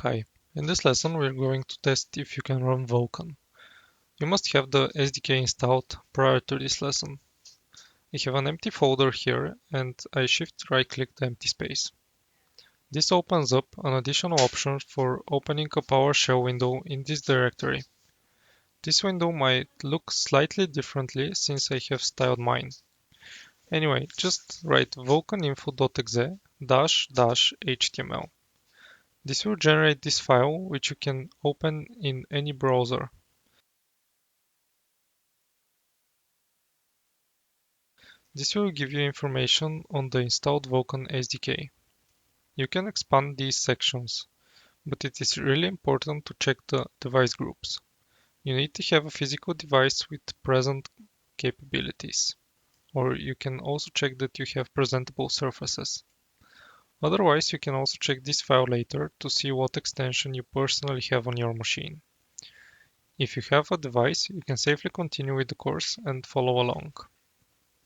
Hi, in this lesson we're going to test if you can run Vulkan. You must have the SDK installed prior to this lesson. I have an empty folder here and I shift right click the empty space. This opens up an additional option for opening a PowerShell window in this directory. This window might look slightly differently since I have styled mine. Anyway, just write vulkaninfo.exe --html. This will generate this file, which you can open in any browser. This will give you information on the installed Vulkan SDK. You can expand these sections, but it is really important to check the device groups. You need to have a physical device with present capabilities, or you can also check that you have presentable surfaces. Otherwise, you can also check this file later to see what extension you personally have on your machine. If you have a device, you can safely continue with the course and follow along.